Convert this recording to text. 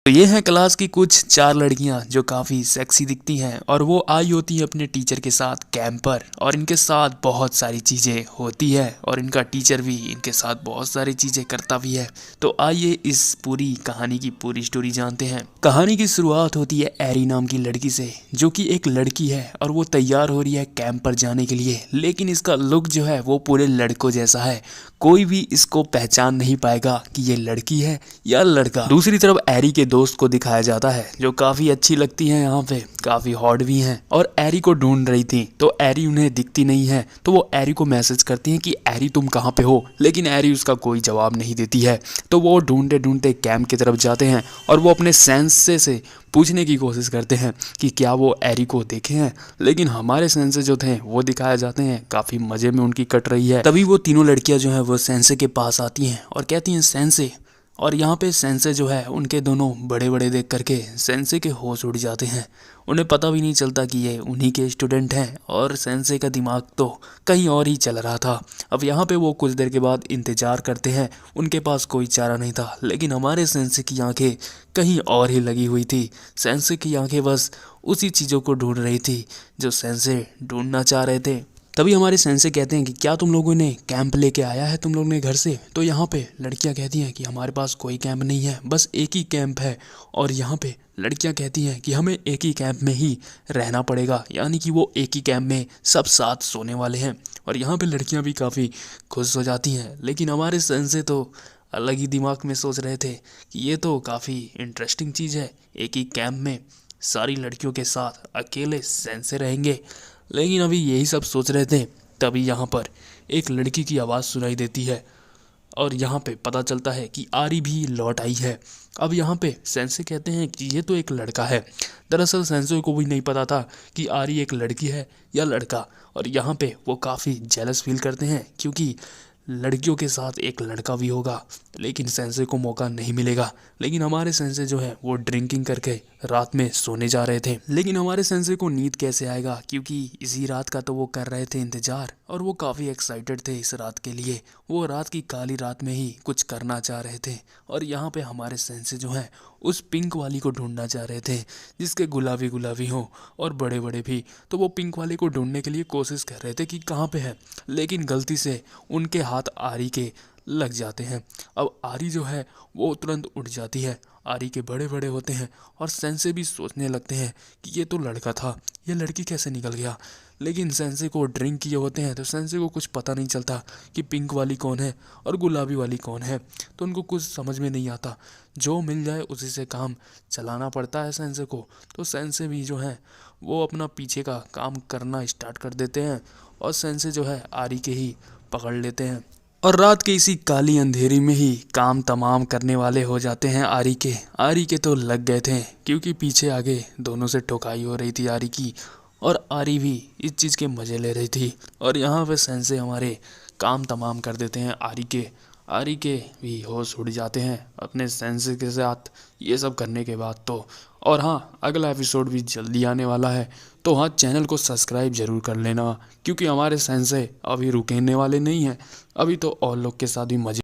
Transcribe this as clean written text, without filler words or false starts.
तो ये हैं क्लास की कुछ 4 लड़कियां जो काफ़ी सेक्सी दिखती हैं और वो आई होती हैं अपने टीचर के साथ कैंप पर और इनके साथ बहुत सारी चीज़ें होती है और इनका टीचर भी इनके साथ बहुत सारी चीज़ें करता भी है। तो आइए इस पूरी कहानी की पूरी स्टोरी जानते हैं। कहानी की शुरुआत होती है एरी नाम की लड़की से, जो कि एक लड़की है और वो तैयार हो रही है कैंप पर जाने के लिए, लेकिन इसका लुक जो है वो पूरे लड़कों जैसा है। कोई भी इसको पहचान नहीं पाएगा कि ये लड़की है या लड़का। दूसरी तरफ एरी के दोस्त को दिखाया जाता है जो काफी अच्छी लगती है, यहाँ पे काफी हॉट भी हैं और एरी को ढूंढ रही थी। तो एरी उन्हें दिखती नहीं है तो वो एरी को मैसेज करती है कि एरी तुम कहाँ पे हो, लेकिन एरी उसका कोई जवाब नहीं देती है। तो वो ढूंढते ढूंढते कैंप की तरफ जाते हैं और वो अपने सेंसे से पूछने की कोशिश करते हैं कि क्या वो एरी को देखे हैं, लेकिन हमारे सेंसे जो थे वो दिखाए जाते हैं काफ़ी मज़े में उनकी कट रही है। तभी वो तीनों लड़कियां जो हैं वो सेंसे के पास आती हैं और कहती हैं सेंसे, और यहाँ पे सेंसे जो है उनके दोनों बड़े बड़े देख करके सेंसे के होश उड़ जाते हैं। उन्हें पता भी नहीं चलता कि ये उन्हीं के स्टूडेंट हैं और सेंसे का दिमाग तो कहीं और ही चल रहा था। अब यहाँ पे वो कुछ देर के बाद इंतज़ार करते हैं, उनके पास कोई चारा नहीं था, लेकिन हमारे सेंसे की आंखें कहीं और ही लगी हुई थी। सेंसे की आंखें बस उसी चीज़ों को ढूंढ रही थी जो सेंसे ढूंढना चाह रहे थे। तभी हमारे सेंसे कहते हैं कि क्या तुम लोगों ने कैंप लेके आया है तुम लोग ने घर से। तो यहाँ पे लड़कियाँ कहती हैं कि हमारे पास कोई कैंप नहीं है, बस एक ही कैंप है। और यहाँ पे लड़कियाँ कहती हैं कि हमें एक ही कैंप में ही रहना पड़ेगा, यानी कि वो एक ही कैंप में सब साथ सोने वाले हैं। और यहाँ पे लड़कियाँ भी काफ़ी खुश हो जाती हैं, लेकिन हमारे सेंसे तो अलग ही दिमाग में सोच रहे थे कि ये तो काफ़ी इंटरेस्टिंग चीज़ है, एक ही कैंप में सारी लड़कियों के साथ अकेले सेंसे रहेंगे। लेकिन अभी यही सब सोच रहे थे, तभी यहाँ पर एक लड़की की आवाज़ सुनाई देती है और यहाँ पे पता चलता है कि आरी भी लौट आई है। अब यहाँ पे सेंसे कहते हैं कि ये तो एक लड़का है। दरअसल सेंसे को भी नहीं पता था कि आरी एक लड़की है या लड़का, और यहाँ पे वो काफ़ी जेलस फील करते हैं क्योंकि लड़कियों के साथ एक लड़का भी होगा, लेकिन सेंसे को मौका नहीं मिलेगा। लेकिन हमारे सेंसे जो है वो ड्रिंकिंग करके रात में सोने जा रहे थे, लेकिन हमारे सेंसे को नींद कैसे आएगा क्योंकि इसी रात का तो वो कर रहे थे इंतजार और वो काफ़ी एक्साइटेड थे इस रात के लिए। वो रात की काली रात में ही कुछ करना चाह रहे थे और यहाँ पे हमारे सेंसे जो हैं उस पिंक वाली को ढूंढना चाह रहे थे जिसके गुलाबी गुलाबी हो और बड़े बड़े भी। तो वो पिंक वाले को ढूंढने के लिए कोशिश कर रहे थे कि कहाँ पे है, लेकिन गलती से उनके हाथ आरी के लग जाते हैं। अब आरी जो है वो तुरंत उठ जाती है, आरी के बड़े बड़े होते हैं और सेंसे भी सोचने लगते हैं कि ये तो लड़का था, ये लड़की कैसे निकल गया। लेकिन सेंसे को ड्रिंक किए होते हैं तो सेंसे को कुछ पता नहीं चलता कि पिंक वाली कौन है और गुलाबी वाली कौन है, तो उनको कुछ समझ में नहीं आता। जो मिल जाए उसी से काम चलाना पड़ता है सेंसे को। तो सेंसे भी जो है वो अपना पीछे का काम करना स्टार्ट कर देते हैं और सेंसे जो है आरी के ही पकड़ लेते हैं और रात के इसी काली अंधेरी में ही काम तमाम करने वाले हो जाते हैं आरी के। आरी के तो लग गए थे क्योंकि पीछे आगे दोनों से ठोकाई हो रही थी आरी की और आरी भी इस चीज़ के मज़े ले रही थी। और यहाँ पे सेंसे हमारे काम तमाम कर देते हैं आरी के। आरी के भी होश उड़ जाते हैं अपने सेंसे के साथ ये सब करने के बाद तो। और हाँ, अगला एपिसोड भी जल्दी आने वाला है, तो हाँ चैनल को सब्सक्राइब ज़रूर कर लेना क्योंकि हमारे सेंसे अभी रुकने वाले नहीं हैं। अभी तो और लोग के साथ भी मज़े